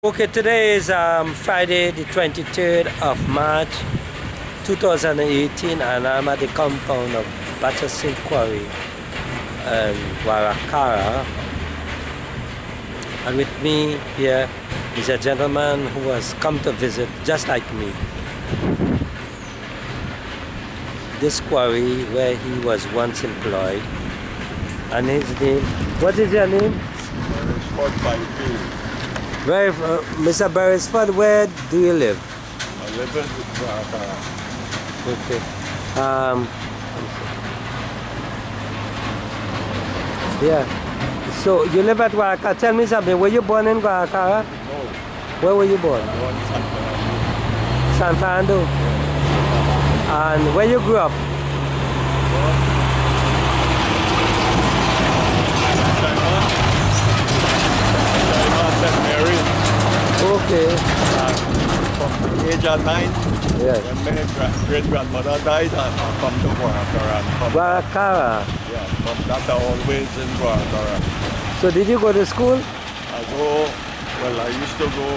Okay, today is Friday the 23rd of March 2018 and I'm at the compound of Beresford Quarry and Guaracara, and with me here is a gentleman who has come to visit just like me this quarry where he was once employed, and his name, what is your name? Beresford Fyfield. Where, Mr. Beresford, where do you live? I live in Guaracara. Okay. Yeah. So you live at Guaracara. Tell me something. Were you born in Guaracara? No, Where were you born? one San Fernando. And where you grew up? Okay. From the age of 9, Yes. when my great-grandmother died, I come to Guaracara. Guaracara. Yeah, from that I always in Guaracara. So did you go to school? I used to go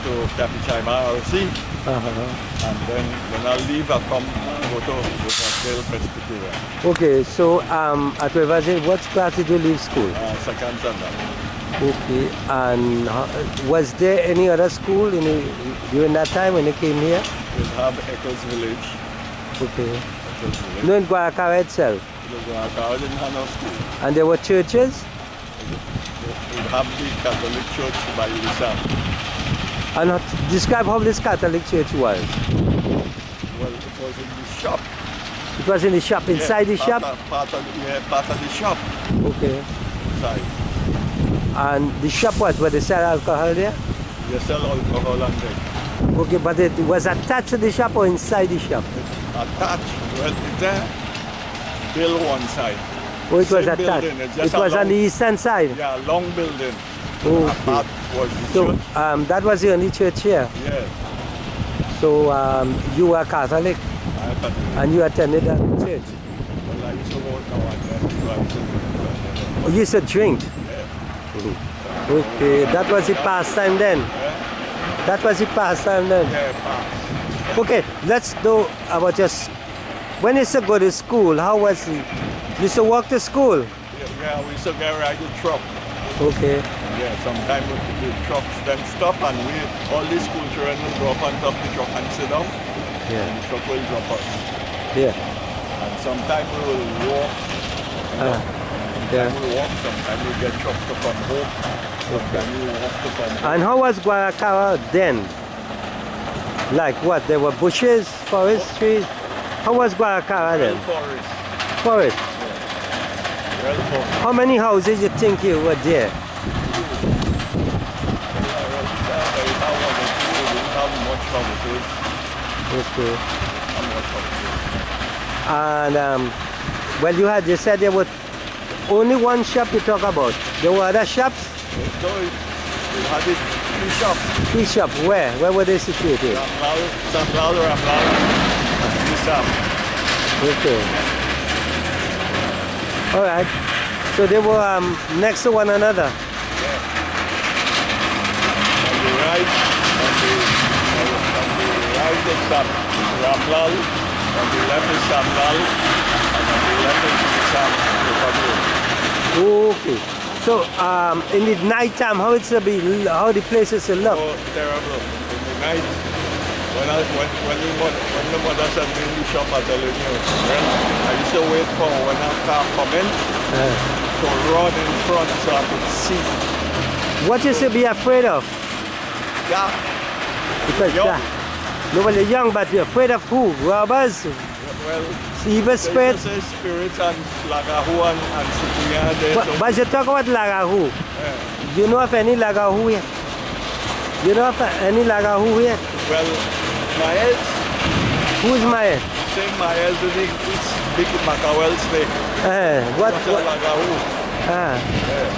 to Capichaima RC, and then when I leave, I come and go to Riversdale Presbyterian. Okay, so at Riversdale, what class did you leave school? Second standard. Okay, and was there any other school during that time when you came here? We have Eccles Village. Okay. Eccles Village. No, in Guaracara itself? The Guaracara didn't have no school. And there were churches? We have the Catholic Church by the Sam. And describe how this Catholic church was. Well, it was in the shop. It was in the shop, inside the shop? Part of the shop. Okay. Inside. And the shop where they sell alcohol there? They sell alcohol and drink. Okay, but it was attached to the shop or inside the shop? Attached. Well, it's there. Build one side. Oh, it was Same attached. building, it's It just a was on long- the eastern side? Yeah, long building. Okay. That part was the So church. that was the only church here? Yeah. So you were Catholic I thought, and you attended that church? well, I used to go now and then. Oh, you used to drink? Okay, that was the pastime then? Yeah. That was the pastime then? Yeah, pass. Okay, let's know about just when you used to go to school, how was it? You used to walk to school? Yeah, we used to get ride the truck. Okay. Yeah, sometimes the trucks then stop and all the school children will go up on top of the truck and sit down. Yeah. And the truck will drop us. Yeah. And sometimes we will walk. Yeah. Sometimes we walk, sometimes we get truck to come home. Sometimes we walk to come home. And how was Guaracara then? Like what? There were bushes, forest, trees? How was Guaracara then? Forest. Forest. Well, forest. How many houses you think you were there? Okay. And well, you said there was only one shop you talk about. There were other shops? So we had it three shops. Three shops. Where? Where were they situated? Ramlal, Nisam. Okay. All right. So they were next to one another. Yeah. On the right is Ramlal, on the left is Samlal, and on the left is Nisam. Okay. So in the night time, how the places to look? Oh, terrible. In the night, when the mother sent me in the shop, I'm telling you, I used to wait for when a car come in to run in front so I could see. What you should be afraid of? Yeah. Because Young. no, well, you're young, but you're afraid of who? Robbers? Well, Evil spirits? Spirits and Lagahu and Sukuya there. But you talk about Lagahu. Yeah. You know of any Lagahu here? You know of any Lagahu here? Well, Maez, Who's Maya? same Maez is this big Macawel snake. What? What's a Lagahu? Ah. Yeah.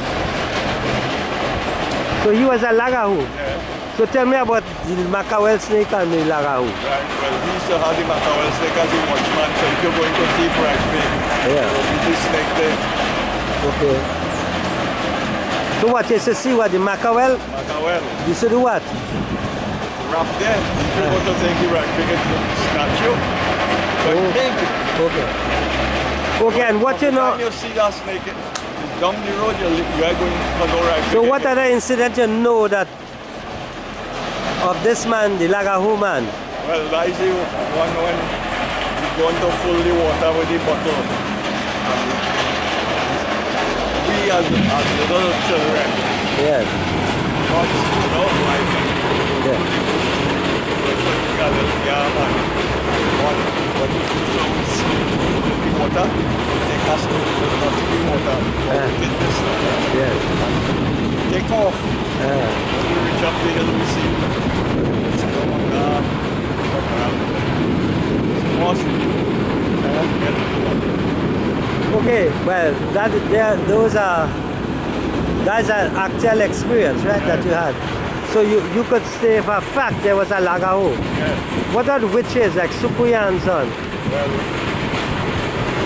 So he was a Lagahu. Yeah. So tell me about the Macawel snake and the Lagahu. Right. Well, he used to have the Macawel snake as a watchman, so if you're going to thief right thing, Yeah. there will be this snake there. Okay. So what, you used to see what, the mackerel? Mackerel. You used to do what? Wrap there. If you want to take it right, bring it to snatch you. So Oh. take it. Okay. Okay, and what you know? When you see that snake, it's down the road, you are going to go right. So what other incident you know that of this man, the Lagahu man? Well, I see one when he's going to fill the water with the bottle. And we as little children, Yes. not like Yeah. got a yam and one when the water, take us to the water, take this Yes. take off. When we reach up the hill, we see it's going down. Okay, well, that's an actual experience, right, that you had. So you could say for a fact there was a Lagaho. Yeah. What are the witches, like Sukuya and so on? Well,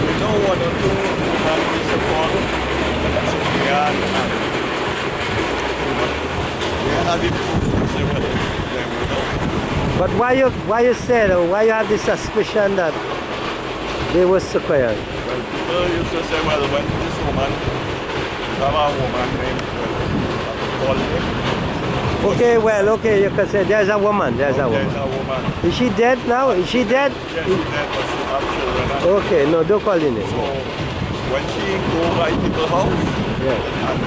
we know what to do and we support Sukuyan and we had it several them, we know. But why you said, or why you have this suspicion that they were Sukuya? Well, people used to say, well, when this woman, have a woman named, call her. Okay, well, okay, you can say there's a woman, there's a There's woman. a woman. Is she dead now? Is she dead? Yes, she's dead, but she have children. Okay, no, don't call in it. So when she go by people's house, Yeah. and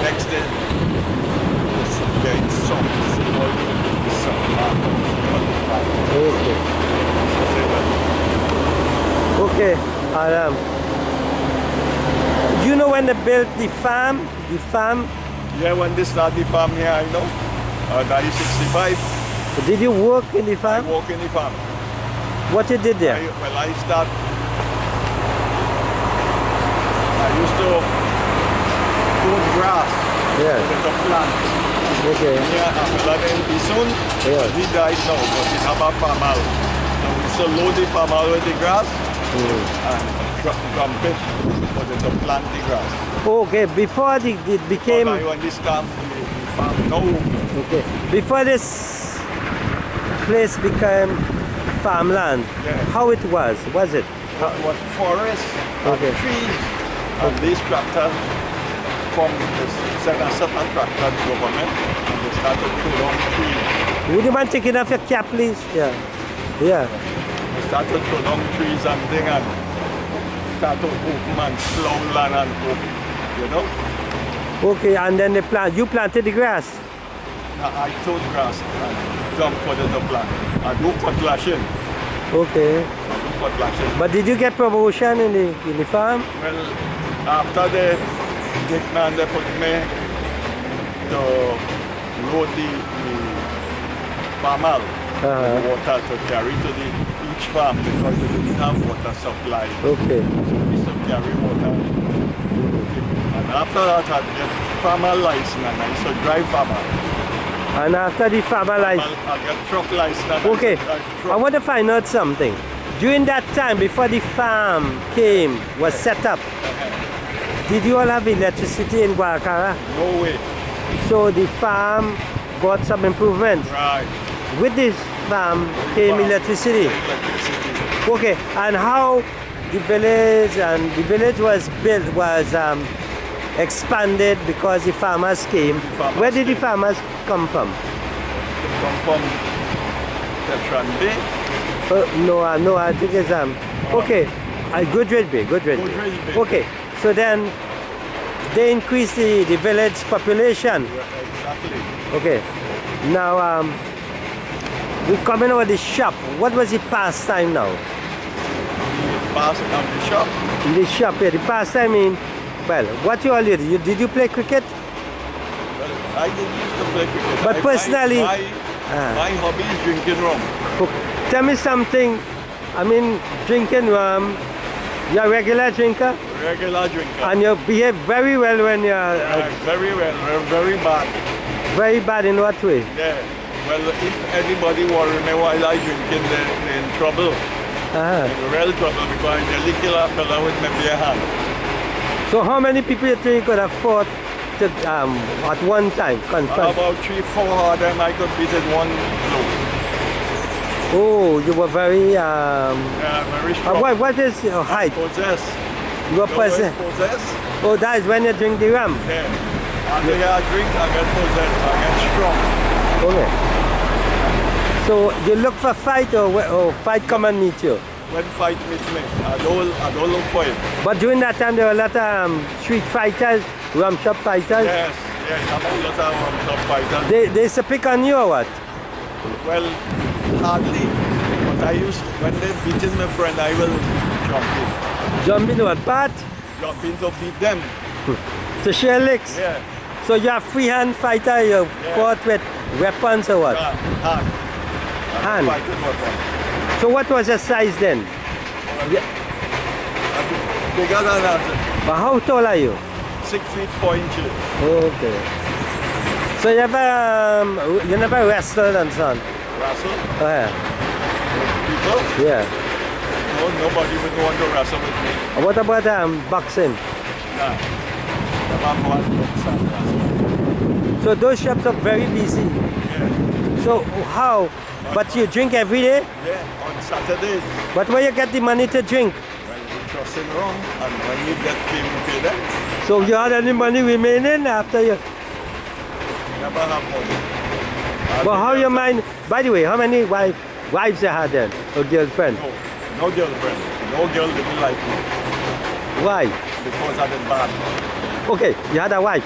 next day, there is some small, Okay. Okay, and you know when they built the farm? The farm? yeah, when they start the farm here, I know, 1965, Did you work in the I farm? work in the farm. What you did there? I used to cut grass Yes. with the plant. Okay. Yeah, after that, he soon, Yeah. he died now, but he have a farmer. So we used to load the farmer with the grass and dump it for them to plant the grass. Okay, before it became... But when this come, the farm, no. Okay. Before this place became farmland, Yeah. how it was it? It was forest and Okay. trees. And this tractor come, send a certain tractor to government and they started to throw down trees. Would you mind taking off your cap, please? Yeah. Yeah. They started to throw down trees and thing and start to open and plow land and open, you know? Okay, and then you planted the grass. Now I towed grass and dump for the plant. I do cutlassing. Okay. I do cutlassing. But did you get promotion in the farm? Well, after the dick man, they put me to load the farmer with water to carry to each farm because they didn't have water supply. Okay. So we used to carry water. And after that, I get farmer license and I used to drive farmer. And after the farmer license... I get truck license. Okay, I want to find out something. During that time, before the farm was set up, did you all have electricity in Guaracara? No way. So the farm got some improvements. Right. With this farm came electricity. Electricity. Okay, and how the village was built, expanded because the farmers came. Where did the farmers come from? They come from the Trinidad. No, I think it's okay. Goodridge Bay. Goodridge Bay. Okay, so then they increased the village population. Exactly. Okay, now we're coming over the shop. What was the pastime now? Passing down the shop. In the shop, yeah, the pastime in, well, what you all did? Did you play cricket? Well, I didn't used to play cricket. But personally... My hobby is drinking rum. Okay. Tell me something, I mean, drinking rum, you're a regular drinker? Regular drinker. And you behave very well when you're... very well, very bad. Very bad in what way? Yeah. Well, if anybody worry me while I drinking, they're in trouble. In real trouble because I nearly kill a fella with my bare hand. So how many people you think could have fought to at one time confront? About 3-4 of them I could beat in one blow. Oh, you were very Very strong. what is your height? Possessed. You were Possessed. Oh, that is when you drink the rum. Yeah. After I drink, I get possessed. I get strong. Okay. So you look for fight or fight come and meet you? When fight meet me, I don't look for it. But during that time there were a lot of street fighters, rum shop fighters. Yes, I'm a lot of top fighters. They used to pick on you or what? Well, hardly. But I used, when they beating my friend, I will jump in. Jump into what part? Jump in to beat them. To share licks? Yeah. So you're a freehand fighter, you fought with weapons or what? Hand. Hand. Fighting weapon. So what was your size then? Bigger than that. But how tall are you? 6 feet 4 inches. Okay. So you never wrestled and so on? Wrestle? Oh, yeah. People? Yeah. No, nobody would want to wrestle with me. What about boxing? Nah. Never want to wrestle. So those shops are very busy. Yeah. So how? But you drink every day? Yeah, on Saturdays. But where you get the money to drink? Well, we trust in rum, and when we get paid, we pay them. So you had any money remaining after you? Never have money. But how your mind? By the way, how many wives you had then? Or girlfriend? No girlfriend. No girl didn't like me. Why? Because I did bad. Okay, you had a wife.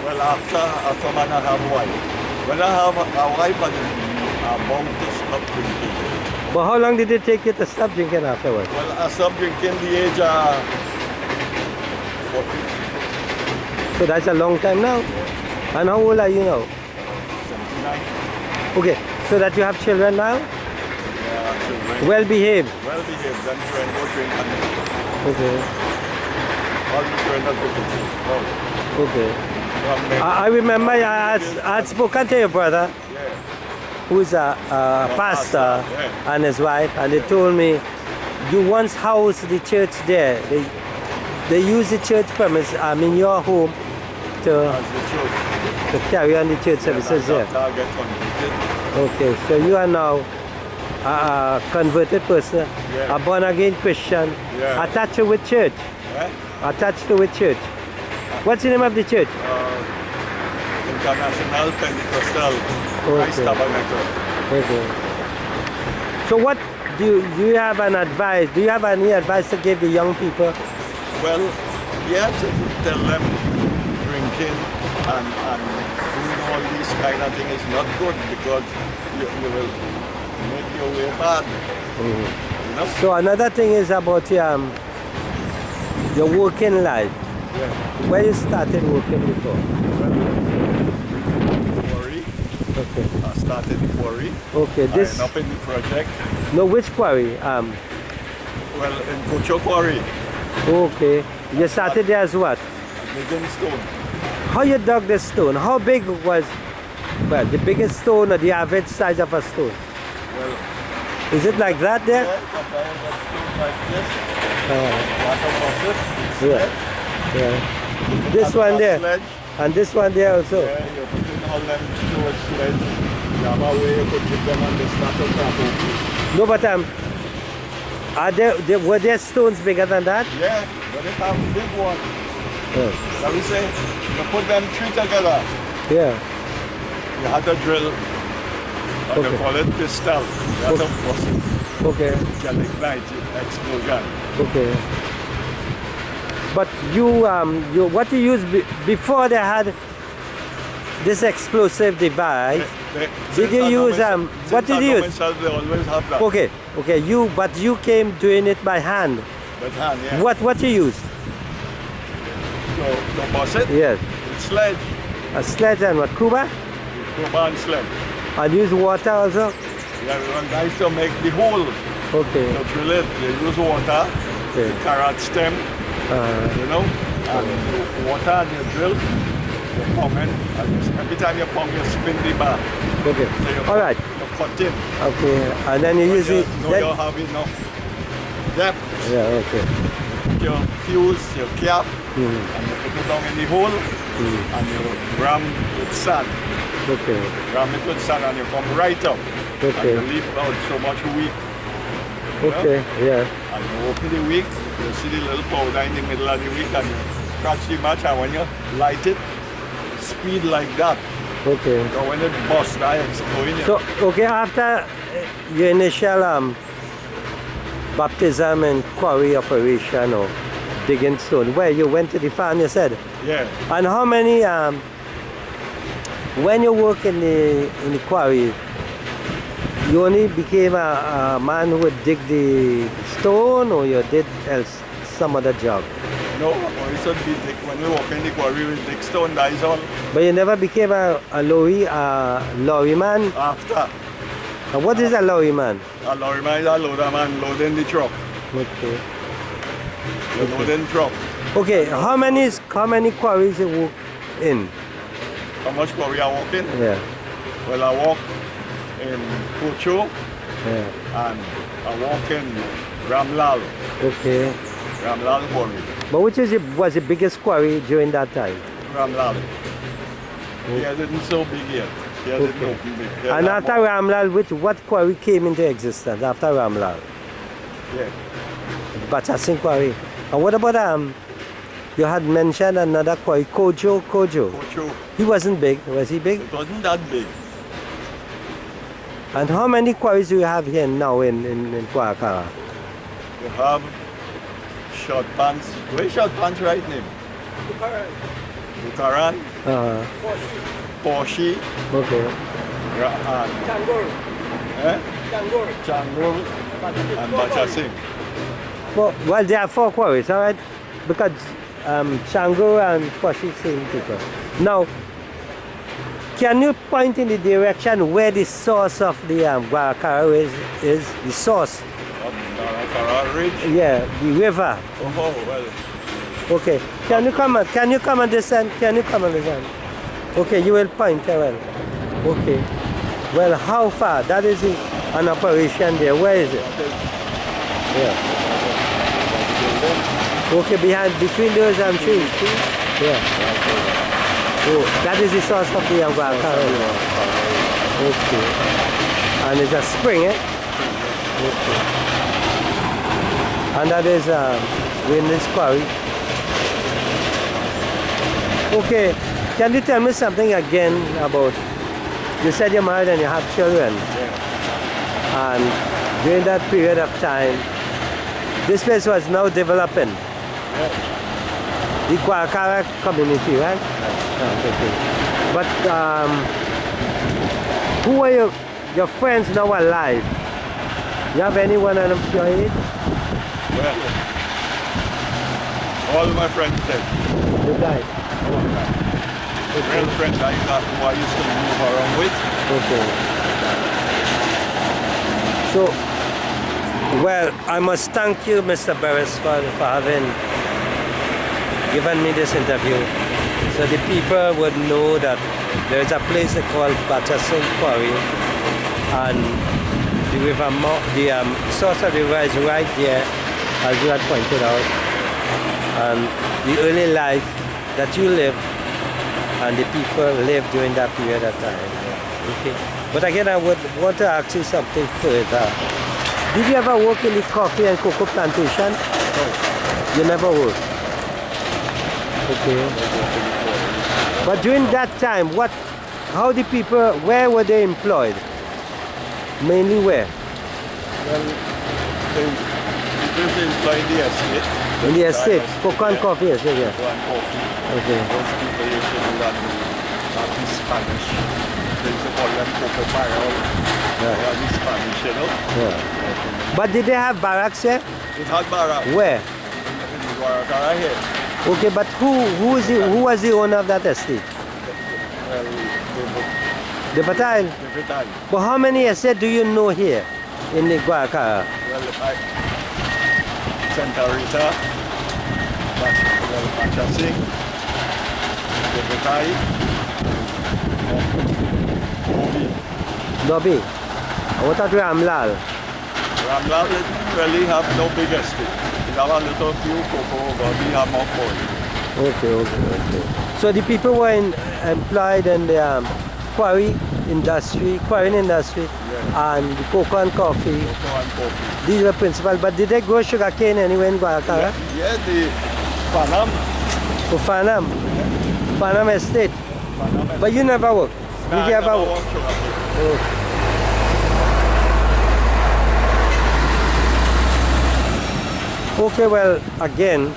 Well, after man I have a wife. When I have a wife, I'm bound to stop drinking. But how long did it take you to stop drinking afterwards? Well, I stopped drinking the age of 40. So that's a long time now. And how old are you now? 79. Okay, so that you have children now? Yeah, children. Well behaved. Well behaved. Then children go drink and Okay. all the children are good. Oh. Okay. I remember I had spoken to your brother, who's a pastor, and his wife, and they told me you once housed the church there. They use the church premise, your home, to carry on the church services there. Okay, so you are now a converted person, a born again Christian, attached with church. Attached to which church? What's the name of the church? International Pentecostal Christ Tabernacle. Okay. So what do you have an advice? Do you have any advice to give the young people? Well, yes, tell them drinking and doing all these kind of things is not good because you will make your way bad. You know? So another thing is about your working life. Yeah. Where you started working before? Quarry. Okay. I started the quarry. Okay. This. I up in the project. No, which quarry? Well, in Cocho Quarry. Okay. You started there as what? Digging stone. How you dug the stone? How big was, well, the biggest stone or the average size of a stone? Well, is it like that there? Yeah. Yeah. This one there. Sledge. And this one there also. Yeah, you're putting all them to a sledge. You have a way you could put them on the start of that. No, but were there stones bigger than that? Yeah, but they have big ones. Yeah. Let me say, you put them 3 together. Yeah. You had to drill. And Okay. they call it pistol. You have to bust it. Okay. You can ignite it, explosion. Okay. But what you used before they had this explosive device? Did you use what did you use? They always have that. Okay. But you came doing it by hand. By hand, yeah. What you used? To bust it? Yes. With sledge. A sledge and what? Cuba? Cuba and sledge. And use water also? Yeah, nice to make the hole. Okay. To drill it, you use water, Okay. the carrot stem, you know, and water and you drill, you pump it, and every time you pump, you spin the bar. Okay. So you All right. You cut in. Okay. And then you use it. No, you have enough depth. Yeah. Okay. Your fuse, your cap, and you put it down in the hole, and you ram with sand. Okay. Ram it with sand and you come right up. Okay. And you leave out so much wick. Okay. Yeah. And you open the wick, you see the little powder in the middle of the wick and you catch the match, and when you light it, speed like that. Okay. So when it busts, I explode. So okay, after your initial baptism and quarry operation or digging stone, where you went to the farm, you said? Yeah. And how many when you work in the quarry, you only became a man who would dig the stone, or you did else some other job? No, we should be when we walk in the quarry we dig stone, that is all. But you never became a lorry man? After. And what is a lorry man? A lorry man is a loader man loading the truck. Okay. The loading truck. Okay, how many quarries you work in? How much quarry I walk in? Yeah. Well, I walk in Kocho Yeah. and I walk in Ramlal. Okay. Ramlal quarry. But which was the biggest quarry during that time? Ramlal. He didn't so big yet. He didn't Okay. open big. And after Ramlal, what quarry came into existence after Ramlal? Yeah. Bachasing quarry. And what about you had mentioned another quarry, Kojo. Kocho. He wasn't big, was he big? It wasn't that big. And how many quarries do you have here now in Guaracara? You have short pants. Where's short pants right name? Bukaran. Porsche. Okay. And Changol and Bachasing. Well, there are 4 quarries, all right? Because Chango and Poshi same people. Now, can you point in the direction where the source of the Guaracara is the source? Guaracara Ridge? Yeah, the river. Oh, well. Okay. Can you come on this end? Can you come on this end? Okay, you will point, well. Okay. Well, how far? That is an operation there. Where is it? Yeah. Okay, between those trees. Yeah. Oh, that is the source of the Guaracara. Okay. And it's a spring, eh? Okay. And that is in this quarry. Okay. Can you tell me something again about, you said you're married and you have children. Yeah. And during that period of time, this place was now developing. Yeah. The Guaracara community, right? Okay. But who are your friends now alive? You have anyone of your age? Well, all my friends dead. They died. All died. Real friends like that who I used to move around with. Okay. So, well, I must thank you, Mr. Beresford, for having given me this interview, so the people would know that there is a place called Bachasing Quarry, and the river, the source of the river is right there, as you had pointed out, and the early life that you lived and the people lived during that period of time. Okay. But again, I would want to ask you something further. Did you ever work in the coffee and cocoa plantation? No. You never worked? Okay. But during that time, how the people, where were they employed? Mainly where? Well, they employed in the estate. In the estate? Cocoa and coffee estate, yeah. Cocoa and coffee. Okay. Those people used to do that in Spanish. They used to call them cocoa barrel. Yeah. They are the Spanish, you know. Yeah. But did they have barracks here? It had barracks. Where? In Guaracara here. Okay, but who was the owner of that estate? Well, The Batal. every time. But how many estates do you know here in the Guaracara? Well, Santa Rita, Bachasing, Devetai, Mobi. Nobi. What about Ramlal? Ramlal didn't really have no big estate. It have a little few cocoa, but we have more corn. Okay. So the people were employed in the quarrying industry, and the cocoa and coffee. Cocoa and coffee. These were principal. But did they grow sugar cane anywhere in Guaracara? Yeah, the Panam. For Farnham? Farnham Estate? Panam. But you never worked? Nah, Did you I ever never work? worked sugar cane. Okay, well, again,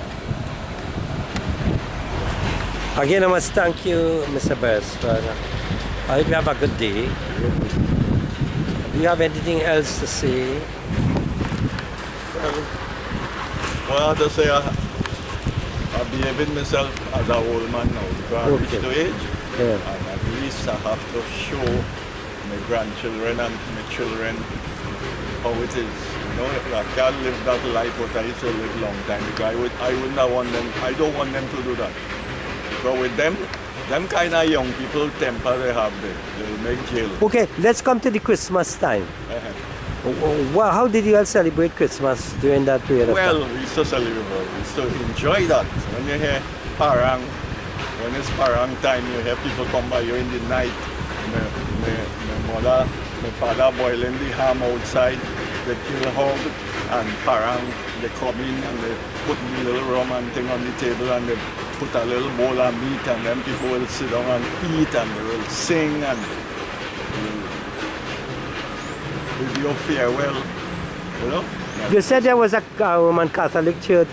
I must thank you, Mr. Beresford. I hope you have a good day. Do you have anything else to say? Well, I have to say, I'm behaving myself as a old man now because I reached the age, Yeah. and at least I have to show my grandchildren and my children how it is. You know, I can't live that life what I used to live long time because I wouldn't have want them. I don't want them to do that. Because with them kind of young people temper they have, they'll make jail. Okay, let's come to the Christmas time. How did you all celebrate Christmas during that period of Well, time? we used to celebrate, we used to enjoy that. When you hear parang, when it's parang time, you hear people come by you in the night. My father boiling the ham outside, they kill hog and parang, they come in and they put the little rum and thing on the table and they put a little bowl of meat and then people will sit down and eat and they will sing and with your farewell, you know. You said there was a Roman Catholic church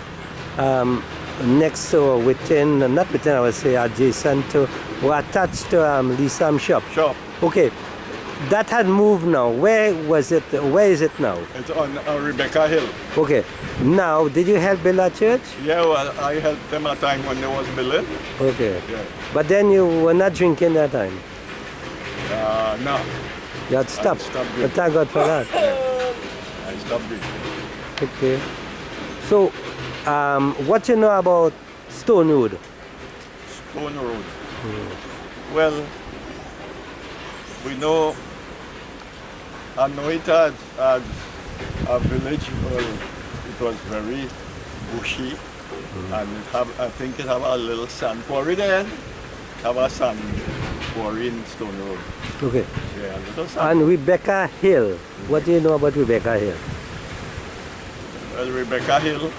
next to, within, not within, I would say, adjacent to, or attached to Lisam's shop. Shop. Okay, that had moved now. Where was it? Where is it now? It's on Rebecca Hill. Okay, now, did you help build that church? Yeah, well, I helped them a time when they was building. Okay, Yeah. but then you were not drinking that time. No, You had stopped. stopped But thank God for that. I stopped drinking. Okay. So, what you know about Stone Road? Stone Road. Well, we know, I know it as a village, well, it was very bushy, and it have, I think it have a little sand quarry there. Have a sand quarry in Stone Road. Okay. Yeah, a little sand. And Rebecca Hill. What do you know about Rebecca Hill? Well, Rebecca Hill,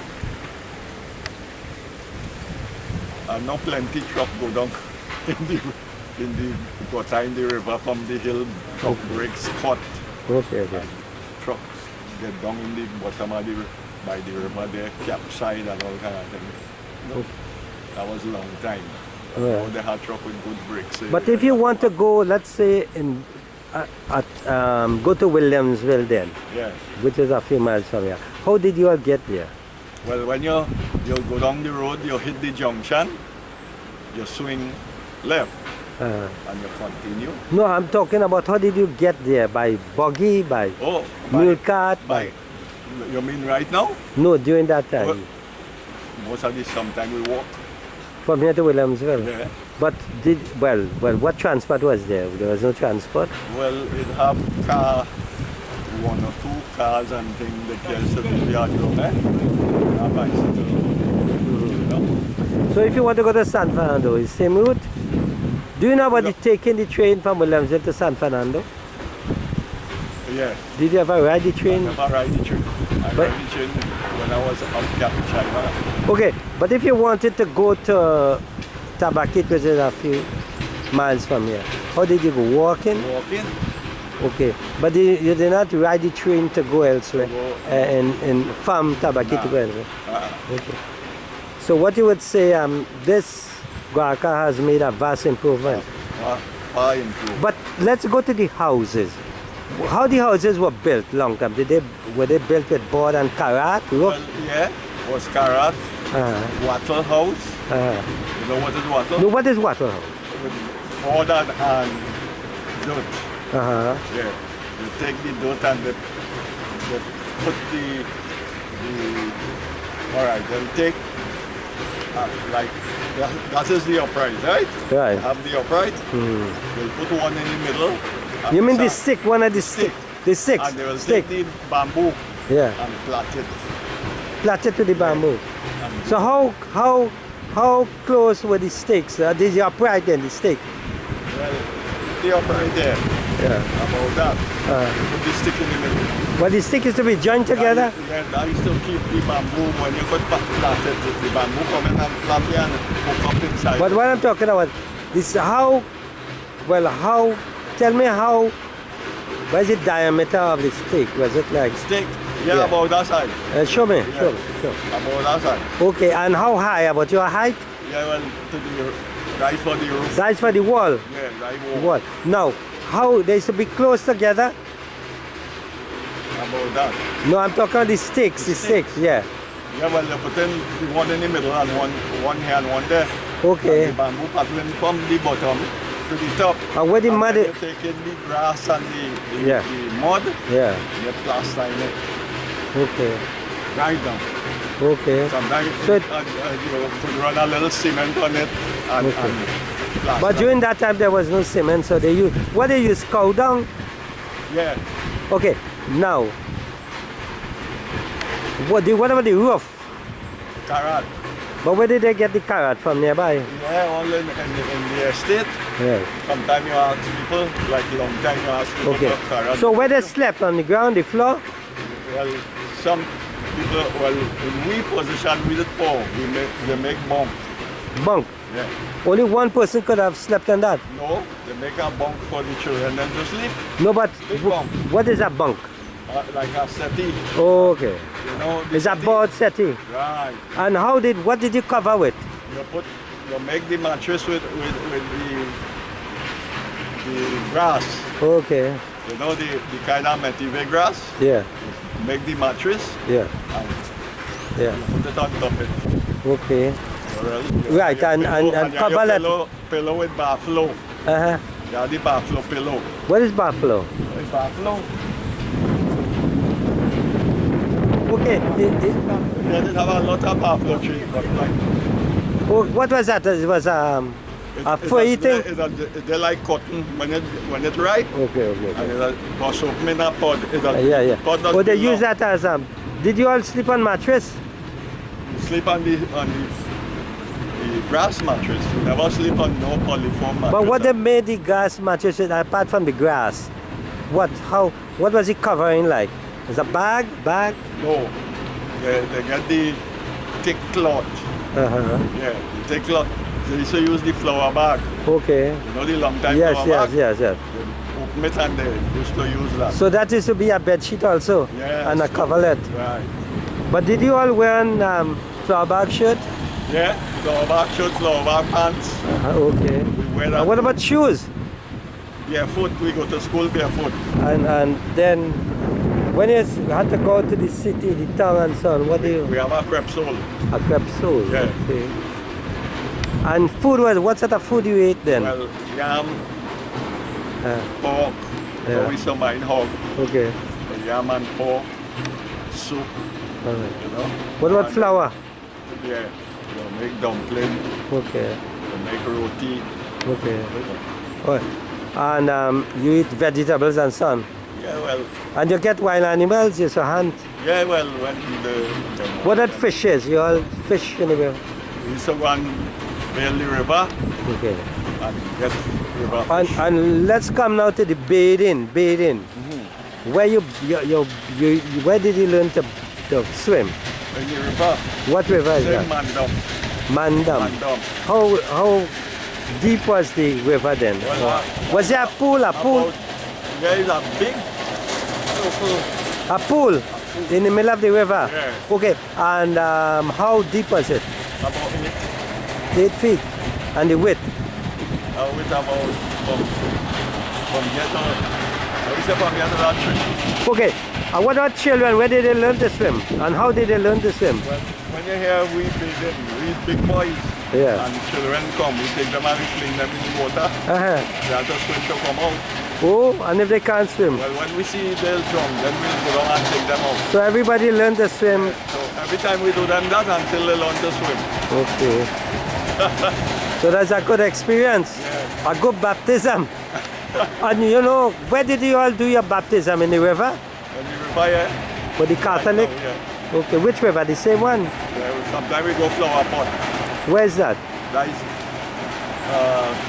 I know plenty truck go down in the gutter in the river from the hill, truck breaks cut. Okay, And trucks get down in the bottom of the by the river there, capside and all kind of things. No, that was a long time. Yeah. Now they had truck with good brakes. But if you want to go, let's say, go to Williamsville then, Yeah. which is a few miles from here, how did you all get there? Well, when you go down the road, you hit the junction, you swing left and you continue. No, I'm talking about how did you get there? By buggy, by Oh, mule cart? by. You mean right now? No, during that time. Well, most of the sometimes we walk. From here to Williamsville. Yeah. But well, what transport was there? There was no transport. Well, it have car, one or two cars and things that can sit in the yard, a bicycle, you know. So if you want to go to San Fernando, it's same route? Do you know about taking the train from Williamsville to San Fernando? Yeah. Did you ever ride the train? I never ride the train. I But- ride the train when I was up Cap China. Okay, but if you wanted to go to Tabakit, which is a few miles from here, how did you go? Walking? Walking. Okay, but you did not ride the train to go elsewhere, from Tabakit to go elsewhere? Okay. So what you would say, this Guaracara has made a vast improvement. Far improved. But let's go to the houses. How the houses were built long time? Were they built with board and karat roof? Well, yeah, was Karat, wattle house. You know what is wattle? No, what is wattle house? With board and dirt. Uh-huh. Yeah, you take the dirt and they put the all right, they'll take like that is the upright, right? Right. They have the upright. They'll put one in the middle. and You mean the sand, stick, one of the stick? The six and they will stick. take the bamboo Yeah. and plait it. Plait it to the bamboo. And So how how close were the stakes? Did you upright then, the stake? Well, they operate there. Yeah. About that. Put the stick in the middle. But the stick is to be joined together? That is to keep the bamboo when you cut plant it. The bamboo come in and plant it and hook up inside. But what I'm talking about, this how, well, how, tell me how, what is the diameter of the stick? Was it like? Stick? Yeah, about that size. Show me, Yeah. show me. About that size. Okay, and how high? About your height? Yeah, well, to the right for the roof. Size for the wall? Yeah, right wall. Wall. Now, how they should be close together? About that. No, I'm talking about the sticks, the sticks, yeah. Yeah, well, you put in the one in the middle and one here and one there. Okay. And the bamboo pattern from the bottom to the top. And where the mud then is? you take in the grass and the Yeah. mud, Yeah, you plaster in it. okay, Right down. okay. Sometimes So- you could run a little cement on it and plaster. But during that time there was no cement, so they use, what they use, cow dung? Yeah. Okay, now, what about the roof? Carrot. But where did they get the carrot from nearby? Yeah, all in the estate. Yeah. Sometimes you ask people, like long time you ask people Okay. for carrot. So where they slept, on the ground, the floor? Well, some people, well, in we position with it poor, they make bunk. Bunk. Yeah. Only one person could have slept on that. No, they make a bunk for the children and to sleep. No, but Big bunk. what is a bunk? Like a settee. Oh, okay. You know, the It's a settee? board settee. Right. And what did you cover with? You make the mattress with the grass. Okay. You know the kind of metive grass? Yeah. Make the mattress Yeah. and Yeah. put it on top of it. Okay. Alright. Right, and cover that. Pillow with buffalo. Uh-huh. Yeah, the buffalo pillow. What is buffalo? With buffalo. Okay. Yeah, they have a lot of buffalo trees, but like What was that? It was a furry thing? They like cotton when it's ripe. Okay. And it's bust open in a pod. Yeah. Pod that Oh, they you use that as did you all sleep on mattress? sleep on the grass mattress. You never sleep on no polyfoam mattress. But what they made the grass mattress with, apart from the grass? What was it covering like? Is a bag? No. They get the thick cloth. Uh-huh. Yeah, the thick cloth. They used to use the flour bag. Okay. You know the long time Yes. flour bag? Yes. They open it and they used to use that. So that is to be a bed sheet also? Yes. And a coverlet. Right. But did you all wear flower bag shirt? Yeah, flour bag shirts, flour bag pants. Okay. We wear that. And what about shoes? Barefoot, we go to school barefoot. And then when you had to go to the city, the town and so on, what do you? We have a crepe sole. A crepe sole. Yeah. Okay. And food was, what sort of food you ate then? Well, yam, Uh, pork, Yeah. so we some mine hog. okay. Yam and pork, soup, All right. you know. What about And, flour? Yeah, you make dumpling, Okay. you make roti. Okay. Oh. And you eat vegetables and so on. Yeah, well, And you get wild animals, you so hunt. yeah, well, when What about fishes? You all fish anywhere? we used to run bail the river Okay. and get river And, fish. and let's come now to the bathing. Where where did you learn to swim? In the river, What river is same that? Mandam. Mandam. Mandam. How deep was the river then? Well, Was there a pool? There is a big circle. A pool in the middle of the river? Yeah. Okay. And how deep was it? About 8 feet. And the width? with about from here to, I would say from here to that tree. Okay. And what about children? Where did they learn to swim? And how did they learn to swim? Well, when you hear we big boys, Yeah. and children come, we take them and we fling them in the water. Uh-huh. They have to swim to come out. Oh, and if they can't swim? Well, when we see they'll jump, then we'll go down and take them out. So everybody learned to swim. So every time we do them that until they learn to swim. Okay. So that's a good experience. Yeah. A good baptism. And you know, where did you all do your baptism? In the river? When we retire, For the Catholic? yeah. Okay, which river? The same one? Sometimes we go flower pot. Where's that? That is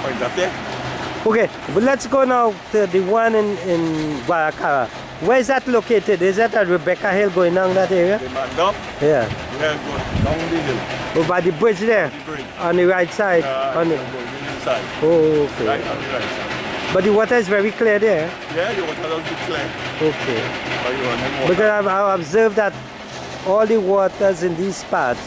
Pointe-à-Pied. Okay, but let's go now to the one in Guaracara. Where is that located? Is that at Rebecca Hill going down that area? The Mandop, Yeah. yeah, go down the hill. Oh, by the bridge there? The bridge. On the right side? on the... Go the inside. Oh, okay. Right on the right side. But the water is very clear there? Yeah, the water does be clear. Okay. But you running water. Because I've observed that all the waters in these parts,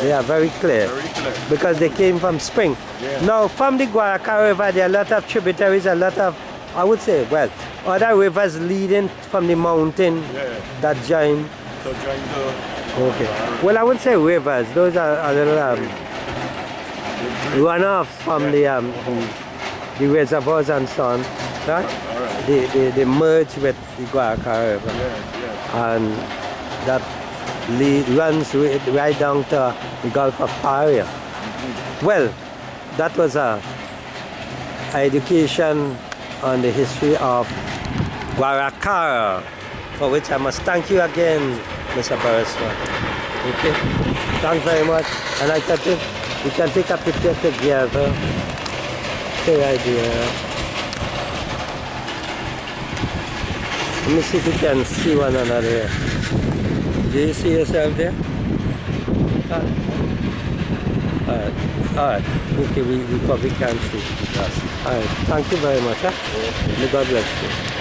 they are very clear. Very clear. Because they came from spring. Yeah. Now, from the Guaracara River, there are a lot of tributaries, a lot of, I would say, well, other rivers leading from the mountain that join. So join the... Okay. Well, I wouldn't say rivers. Those are a little runoffs from the reservoirs and so on. Right? Alright. They merge with the Guaracara River. Yes. And that runs right down to the Gulf of Paria. Well, that was a education on the history of Guaracara, for which I must thank you again, Mr. Beresford. Okay, thanks very much. And I thought we can take a picture together. Okay, right here. Let me see if we can see one another here. Do you see yourself there? Alright. Okay, we probably can't see. Alright. Thank you very much. May God bless you.